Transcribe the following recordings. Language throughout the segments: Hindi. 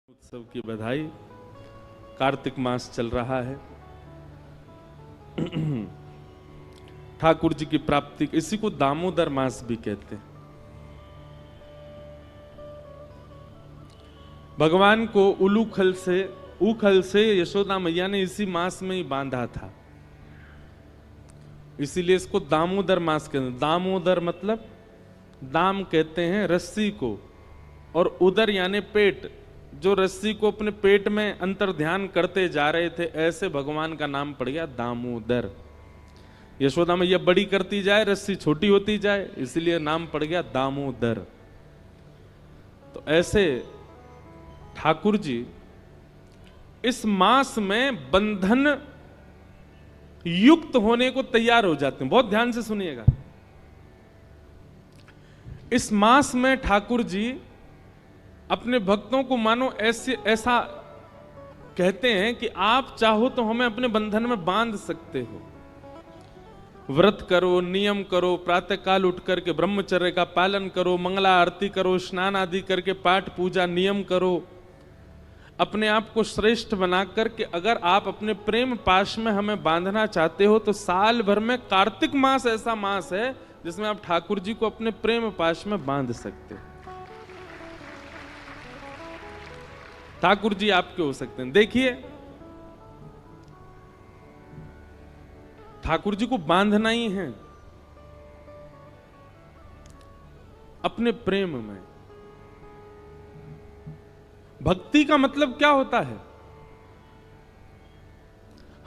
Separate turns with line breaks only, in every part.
उत्सव की बधाई। कार्तिक मास चल रहा है। ठाकुर जी की प्राप्ति, इसी को दामोदर मास भी कहते हैं। भगवान को उखल से यशोदा मैया ने इसी मास में ही बांधा था, इसीलिए इसको दामोदर मास कहते हैं। दामोदर मतलब दाम कहते हैं रस्सी को, और उदर यानी पेट, जो रस्सी को अपने पेट में अंतर ध्यान करते जा रहे थे, ऐसे भगवान का नाम पड़ गया दामोदर। यशोदा मैया बड़ी करती जाए, रस्सी छोटी होती जाए, इसलिए नाम पड़ गया दामोदर। तो ऐसे ठाकुर जी इस मास में बंधन युक्त होने को तैयार हो जाते हैं। बहुत ध्यान से सुनिएगा। इस मास में ठाकुर जी अपने भक्तों को मानो ऐसा कहते हैं कि आप चाहो तो हमें अपने बंधन में बांध सकते हो। व्रत करो, नियम करो, प्रातः काल उठ करके ब्रह्मचर्य का पालन करो, मंगला आरती करो, स्नान आदि करके पाठ पूजा नियम करो, अपने आप को श्रेष्ठ बना करके अगर आप अपने प्रेम पाश में हमें बांधना चाहते हो तो साल भर में कार्तिक मास ऐसा मास है जिसमें आप ठाकुर जी को अपने प्रेम पाश में बांध सकते हो। ठाकुर जी आपके हो सकते हैं। देखिए, ठाकुर जी को बांधना ही है अपने प्रेम में। भक्ति का मतलब क्या होता है?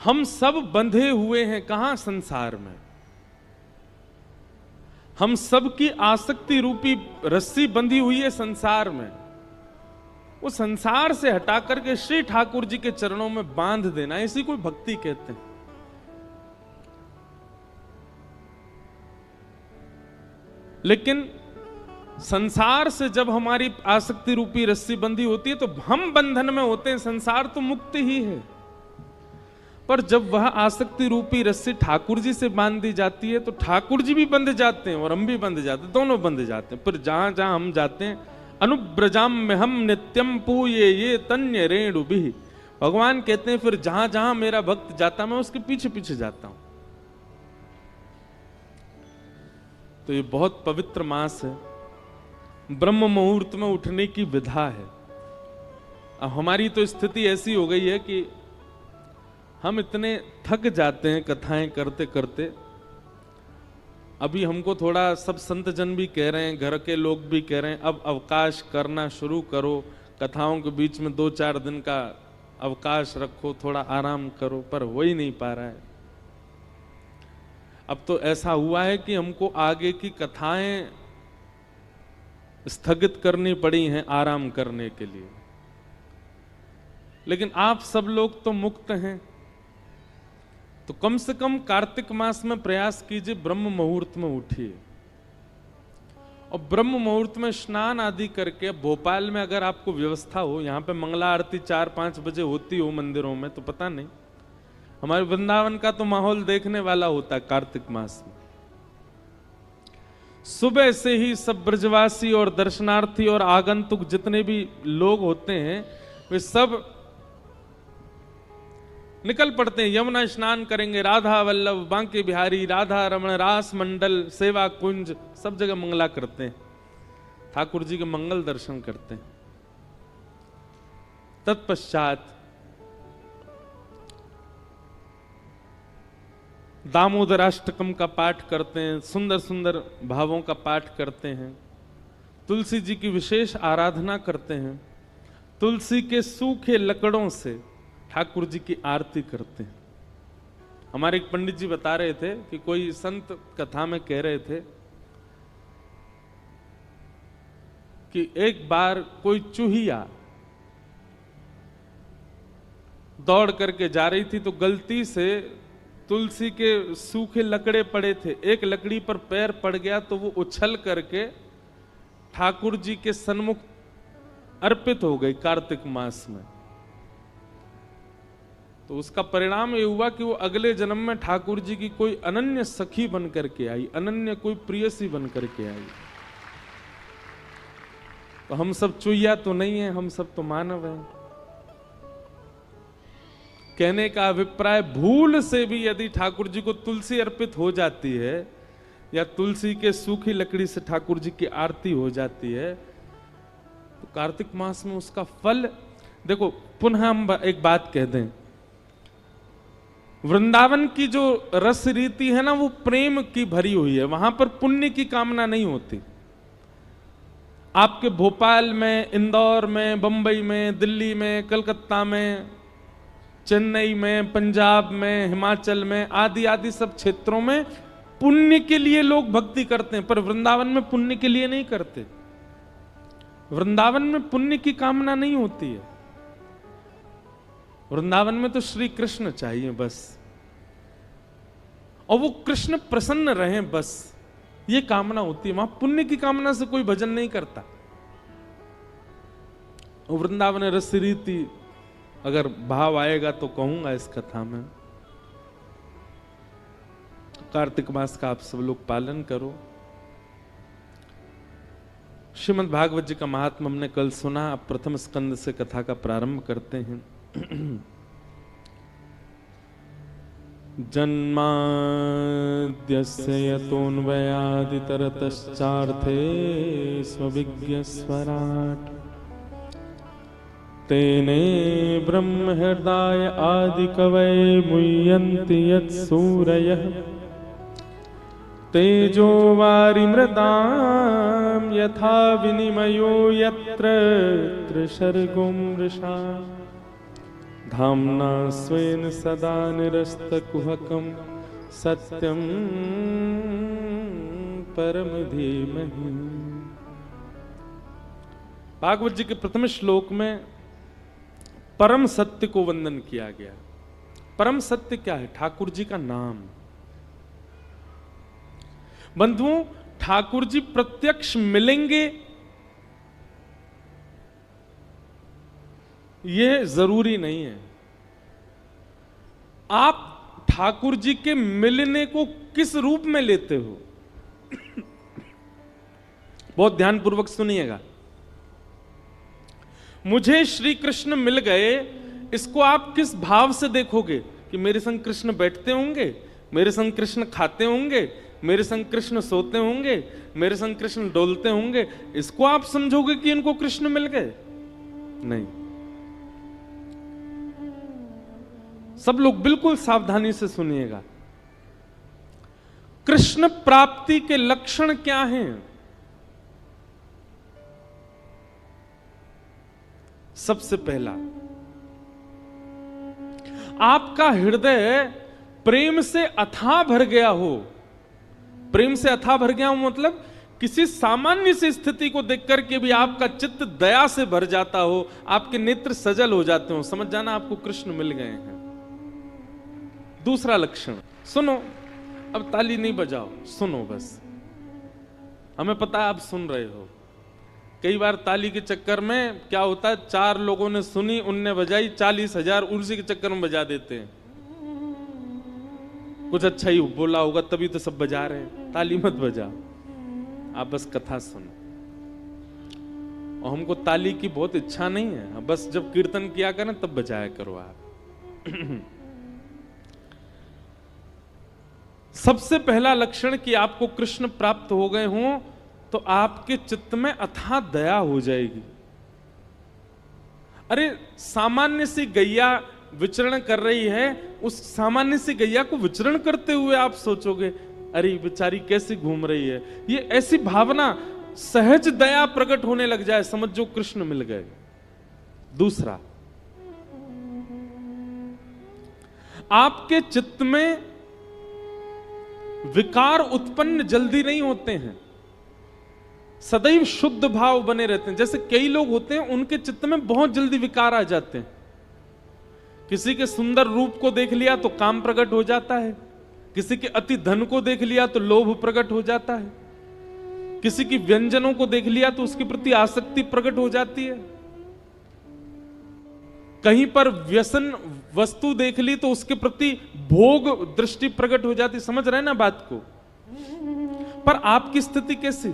हम सब बंधे हुए हैं कहां? संसार में। हम सब की आसक्ति रूपी रस्सी बंधी हुई है संसार में। वो संसार से हटा करके श्री ठाकुर जी के चरणों में बांध देना, इसी को भक्ति कहते हैं। लेकिन संसार से जब हमारी आसक्ति रूपी रस्सी बंधी होती है तो हम बंधन में होते हैं। संसार तो मुक्त ही है, पर जब वह आसक्ति रूपी रस्सी ठाकुर जी से बांध दी जाती है तो ठाकुर जी भी बंध जाते हैं और हम भी बंध जाते हैं, दोनों बंध जाते हैं। फिर जहां जहां हम जाते हैं, अनुब्रजाम में हम नित्यम पूये ये तन्य रेणु भी, भगवान कहते हैं फिर जहां जहां मेरा भक्त जाता मैं उसके पीछे पीछे जाता हूं। तो ये बहुत पवित्र मास है, ब्रह्म मुहूर्त में उठने की विधा है। अब हमारी तो स्थिति ऐसी हो गई है कि हम इतने थक जाते हैं कथाएं करते करते। अभी हमको थोड़ा सब संत जन भी कह रहे हैं, घर के लोग भी कह रहे हैं, अब अवकाश करना शुरू करो, कथाओं के बीच में 2-4 दिन का अवकाश रखो, थोड़ा आराम करो, पर हो ही नहीं पा रहा है। अब तो ऐसा हुआ है कि हमको आगे की कथाएं स्थगित करनी पड़ी हैं आराम करने के लिए। लेकिन आप सब लोग तो मुक्त हैं, तो कम से कम कार्तिक मास में प्रयास कीजिए, ब्रह्म मुहूर्त में उठिए और ब्रह्म मुहूर्त में स्नान आदि करके। भोपाल में अगर आपको व्यवस्था हो, यहाँ पे मंगला आरती 4-5 बजे होती हो मंदिरों में, तो पता नहीं, हमारे वृंदावन का तो माहौल देखने वाला होता है कार्तिक मास में। सुबह से ही सब ब्रजवासी और दर्शनार्थी और आगंतुक जितने भी लोग होते हैं वे सब निकल पड़ते हैं। यमुना स्नान करेंगे, राधा वल्लभ, बांके बिहारी, राधा रमण, रास मंडल, सेवा कुंज, सब जगह मंगला करते हैं, ठाकुर जी के मंगल दर्शन करते हैं। तत्पश्चात दामोदराष्टकम का पाठ करते हैं, सुंदर सुंदर भावों का पाठ करते हैं, तुलसी जी की विशेष आराधना करते हैं, तुलसी के सूखे लकड़ों से ठाकुर जी की आरती करते हैं। हमारे एक पंडित जी बता रहे थे कि कोई संत कथा में कह रहे थे कि एक बार कोई चूहिया दौड़ करके जा रही थी तो गलती से तुलसी के सूखे लकड़े पड़े थे, एक लकड़ी पर पैर पड़ गया तो वो उछल करके ठाकुर जी के सन्मुख अर्पित हो गई कार्तिक मास में। तो उसका परिणाम ये हुआ कि वो अगले जन्म में ठाकुर जी की कोई अनन्य सखी बन करके आई, अनन्य कोई प्रियसी बन करके आई। तो हम सब चुईया तो नहीं है, हम सब तो मानव हैं। कहने का अभिप्राय, भूल से भी यदि ठाकुर जी को तुलसी अर्पित हो जाती है या तुलसी के सूखी लकड़ी से ठाकुर जी की आरती हो जाती है, तो कार्तिक मास में उसका फल देखो। पुनः हम एक बात कह दें, वृंदावन की जो रस रीति है ना, वो प्रेम की भरी हुई है, वहां पर पुण्य की कामना नहीं होती। आपके भोपाल में, इंदौर में, बंबई में, दिल्ली में, कलकत्ता में, चेन्नई में, पंजाब में, हिमाचल में, आदि आदि सब क्षेत्रों में पुण्य के लिए लोग भक्ति करते हैं, पर वृंदावन में पुण्य के लिए नहीं करते। वृंदावन में पुण्य की कामना नहीं होती है। वृंदावन में तो श्री कृष्ण चाहिए बस, और वो कृष्ण प्रसन्न रहे बस, ये कामना होती है। वहां पुण्य की कामना से कोई भजन नहीं करता। और वृंदावन रस रीति अगर भाव आएगा तो कहूंगा इस कथा में। कार्तिक मास का आप सब लोग पालन करो। श्रीमद् भागवत जी का महात्मा हमने कल सुना, अब प्रथम स्कंद से कथा का प्रारंभ करते हैं। जन्माद्यस्य यतोऽन्वयादितरतश्चार्थे स्वविज्ञस्वराट् तेने ब्रह्म हृदय आदिकवये मुह्यन्ति यत्सूरयः तेजो वारिमृदां यथा विनिमयो यत्र त्रिसर्गो मृषा धाम्ना स्वेन सदा निरस्तकुहकं सत्यं परम धीमहि। भागवत जी के प्रथम श्लोक में परम सत्य को वंदन किया गया। परम सत्य क्या है? ठाकुर जी का नाम। बंधुओं, ठाकुर जी प्रत्यक्ष मिलेंगे यह जरूरी नहीं है। आप ठाकुर जी के मिलने को किस रूप में लेते हो, बहुत ध्यानपूर्वक सुनिएगा। मुझे श्री कृष्ण मिल गए, इसको आप किस भाव से देखोगे कि मेरे संग कृष्ण बैठते होंगे, मेरे संग कृष्ण खाते होंगे, मेरे संग कृष्ण सोते होंगे, मेरे संग कृष्ण डोलते होंगे, इसको आप समझोगे कि इनको कृष्ण मिल गए? नहीं। सब लोग बिल्कुल सावधानी से सुनिएगा। कृष्ण प्राप्ति के लक्षण क्या हैं? सबसे पहला, आपका हृदय प्रेम से अथाह भर गया हो। प्रेम से अथाह भर गया हो मतलब किसी सामान्य सी स्थिति को देखकर के भी आपका चित्त दया से भर जाता हो, आपके नेत्र सजल हो जाते हो, समझ जाना आपको कृष्ण मिल गए हैं। दूसरा लक्षण सुनो, अब ताली नहीं बजाओ, सुनो बस। हमें पता है आप सुन रहे हो। कई बार ताली के चक्कर में क्या होता है, 4 लोगों ने सुनी, उनने बजाई, 40,000 उसी के चक्कर में बजा देते हैं। कुछ अच्छा ही बोला होगा तभी तो सब बजा रहे हैं। ताली मत बजाओ, आप बस कथा सुनो। और हमको ताली की बहुत इच्छा नहीं है, बस जब कीर्तन किया करें तब बजाया करो आप। सबसे पहला लक्षण कि आपको कृष्ण प्राप्त हो गए हों तो आपके चित्त में अथाह दया हो जाएगी। अरे सामान्य सी गैया विचरण कर रही है, उस सामान्य सी गैया को विचरण करते हुए आप सोचोगे अरे बेचारी कैसी घूम रही है, ये ऐसी भावना, सहज दया प्रकट होने लग जाए, समझो कृष्ण मिल गए। दूसरा, आपके चित्त में विकार उत्पन्न जल्दी नहीं होते हैं, सदैव शुद्ध भाव बने रहते हैं। जैसे कई लोग होते हैं उनके चित्त में बहुत जल्दी विकार आ जाते हैं। किसी के सुंदर रूप को देख लिया तो काम प्रकट हो जाता है, किसी के अति धन को देख लिया तो लोभ प्रकट हो जाता है, किसी की व्यंजनों को देख लिया तो उसके प्रति आसक्ति प्रकट हो जाती है, कहीं पर व्यसन वस्तु देख ली तो उसके प्रति भोग दृष्टि प्रकट हो जाती। समझ रहे ना बात को? पर आपकी स्थिति कैसी?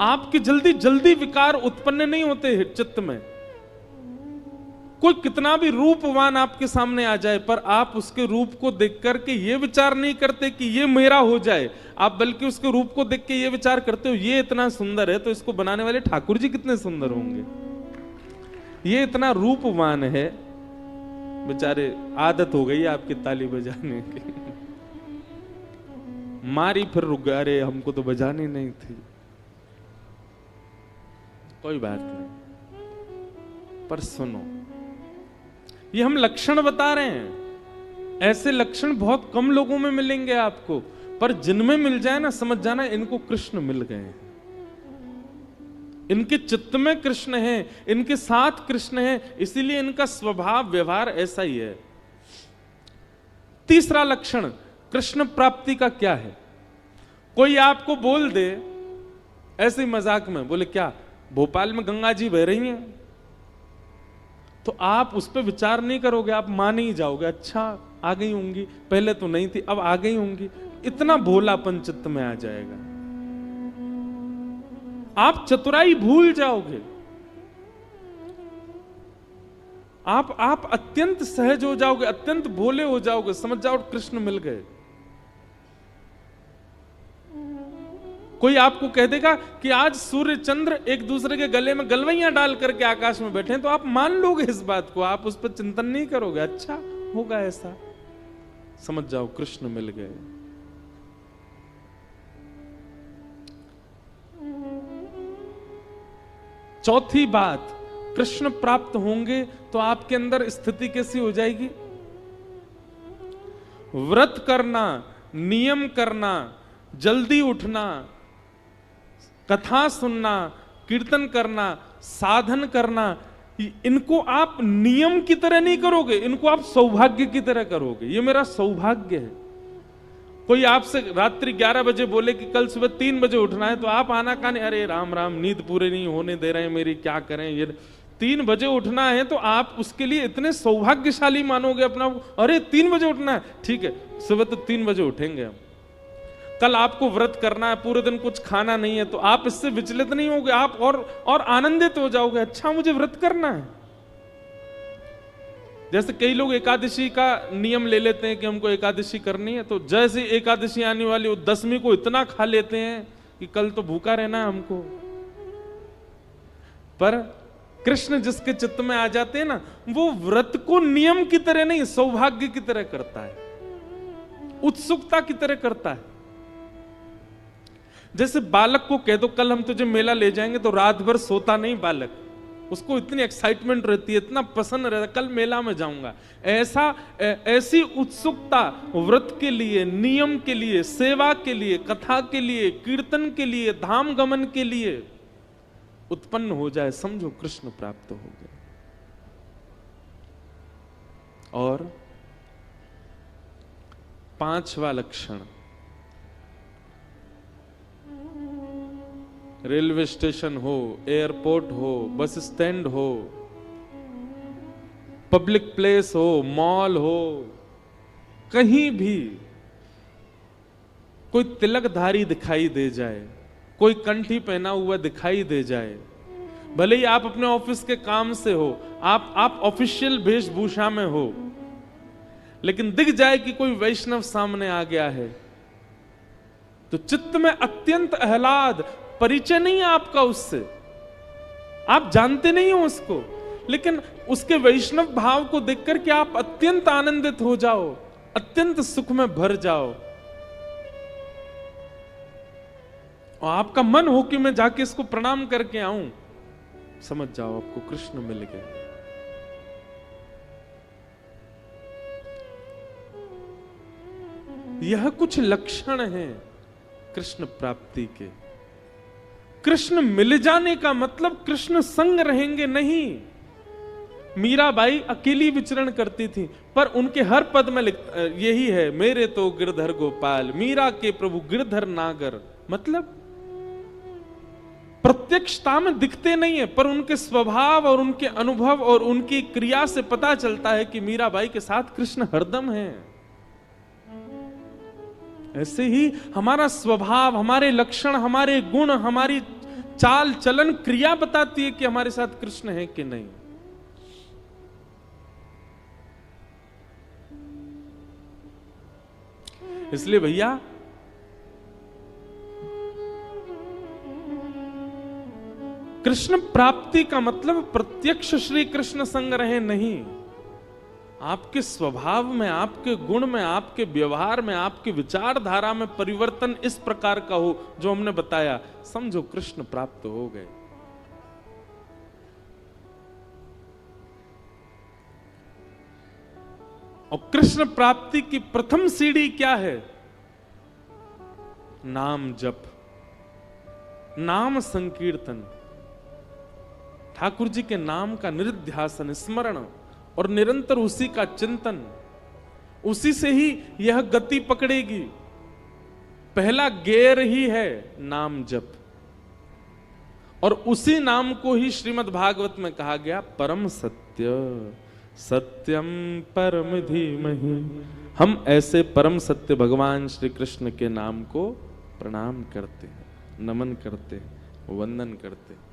आपके जल्दी जल्दी विकार उत्पन्न नहीं होते चित्त में। कोई कितना भी रूपवान आपके सामने आ जाए, पर आप उसके रूप को देख करके ये विचार नहीं करते कि ये मेरा हो जाए, आप बल्कि उसके रूप को देख के ये विचार करते हो ये इतना सुंदर है तो इसको बनाने वाले ठाकुर जी कितने सुंदर होंगे, ये इतना रूपवान है। बेचारे आदत हो गई आपकी ताली बजाने की, मारी फिर रुक गए, अरे हमको तो बजानी नहीं थी। कोई बात नहीं, पर सुनो, ये हम लक्षण बता रहे हैं, ऐसे लक्षण बहुत कम लोगों में मिलेंगे आपको, पर जिनमें मिल जाए ना समझ जाना इनको कृष्ण मिल गए हैं, इनके चित्त में कृष्ण है, इनके साथ कृष्ण है, इसीलिए इनका स्वभाव व्यवहार ऐसा ही है। तीसरा लक्षण कृष्ण प्राप्ति का क्या है? कोई आपको बोल दे ऐसे ही मजाक में, बोले क्या भोपाल में गंगा जी बह रही हैं, तो आप उस पर विचार नहीं करोगे, आप मान ही जाओगे, अच्छा आ गई होंगी, पहले तो नहीं थी अब आ गई होंगी, इतना भोलापन चित्त में आ जाएगा, आप चतुराई भूल जाओगे, आप अत्यंत सहज हो जाओगे, अत्यंत भोले हो जाओगे, समझ जाओ कृष्ण मिल गए। कोई आपको कह देगा कि आज सूर्य चंद्र एक दूसरे के गले में गलवैयां डाल करके आकाश में बैठे हैं, तो आप मान लोगे इस बात को, आप उस पर चिंतन नहीं करोगे, अच्छा होगा ऐसा, समझ जाओ कृष्ण मिल गए। चौथी बात, कृष्ण प्राप्त होंगे तो आपके अंदर स्थिति कैसी हो जाएगी? व्रत करना, नियम करना, जल्दी उठना, कथा सुनना, कीर्तन करना, साधन करना, इनको आप नियम की तरह नहीं करोगे, इनको आप सौभाग्य की तरह करोगे, ये मेरा सौभाग्य है। कोई आपसे रात्रि 11 बजे बोले कि कल सुबह 3 बजे उठना है, तो आप आना काने, अरे राम राम नींद पूरी नहीं होने दे रहे हैं मेरी, क्या करें, ये 3 बजे उठना है, तो आप उसके लिए इतने सौभाग्यशाली मानोगे अपना, अरे 3 बजे उठना है, ठीक है सुबह तो 3 बजे उठेंगे हम। कल आपको व्रत करना है, पूरे दिन कुछ खाना नहीं है, तो आप इससे विचलित नहीं होगे, आप और आनंदित हो जाओगे, अच्छा मुझे व्रत करना है। जैसे कई लोग एकादशी का नियम ले लेते हैं कि हमको एकादशी करनी है, तो जैसे एकादशी आने वाली वो 10वीं को इतना खा लेते हैं कि कल तो भूखा रहना है हमको। पर कृष्ण जिसके चित्त में आ जाते हैं ना, वो व्रत को नियम की तरह नहीं सौभाग्य की तरह करता है, उत्सुकता की तरह करता है। जैसे बालक को कह दो कल हम तुझे मेला ले जाएंगे, तो रात भर सोता नहीं बालक, उसको इतनी एक्साइटमेंट रहती है, इतना पसंद रहता है, कल मेला में जाऊंगा। ऐसी उत्सुकता व्रत के लिए, नियम के लिए, सेवा के लिए, कथा के लिए, कीर्तन के लिए, धाम गमन के लिए उत्पन्न हो जाए, समझो कृष्ण प्राप्त हो गए। और 5वां लक्षण, रेलवे स्टेशन हो, एयरपोर्ट हो, बस स्टैंड हो, पब्लिक प्लेस हो, मॉल हो, कहीं भी कोई तिलकधारी दिखाई दे जाए, कोई कंठी पहना हुआ दिखाई दे जाए, भले ही आप अपने ऑफिस के काम से हो, आप ऑफिशियल वेशभूषा में हो, लेकिन दिख जाए कि कोई वैष्णव सामने आ गया है, तो चित्त में अत्यंत आह्लाद, परिचय नहीं है आपका उससे, आप जानते नहीं हो उसको, लेकिन उसके वैष्णव भाव को देखकर के आप अत्यंत आनंदित हो जाओ, अत्यंत सुख में भर जाओ, और आपका मन हो कि मैं जाके इसको प्रणाम करके आऊं, समझ जाओ आपको कृष्ण मिल गए। यह कुछ लक्षण हैं कृष्ण प्राप्ति के। कृष्ण मिल जाने का मतलब कृष्ण संग रहेंगे नहीं। मीराबाई अकेली विचरण करती थी, पर उनके हर पद में यही है, मेरे तो गिरधर गोपाल, मीरा के प्रभु गिरधर नागर। मतलब प्रत्यक्षता में दिखते नहीं है, पर उनके स्वभाव और उनके अनुभव और उनकी क्रिया से पता चलता है कि मीराबाई के साथ कृष्ण हरदम है। ऐसे ही हमारा स्वभाव, हमारे लक्षण, हमारे गुण, हमारी चाल चलन क्रिया बताती है कि हमारे साथ कृष्ण है कि नहीं। इसलिए भैया कृष्ण प्राप्ति का मतलब प्रत्यक्ष श्री कृष्ण संग रहे नहीं, आपके स्वभाव में, आपके गुण में, आपके व्यवहार में, आपकी विचारधारा में परिवर्तन इस प्रकार का हो जो हमने बताया, समझो कृष्ण प्राप्त हो गए। और कृष्ण प्राप्ति की प्रथम सीढ़ी क्या है? नाम जप, नाम संकीर्तन, ठाकुर जी के नाम का निरुध्यासन, स्मरण और निरंतर उसी का चिंतन, उसी से ही यह गति पकड़ेगी। पहला गेर ही है नाम जप, और उसी नाम को ही श्रीमद् भागवत में कहा गया परम सत्य, सत्यम परम धीमहि। हम ऐसे परम सत्य भगवान श्री कृष्ण के नाम को प्रणाम करते हैं, नमन करते हैं, वंदन करते हैं।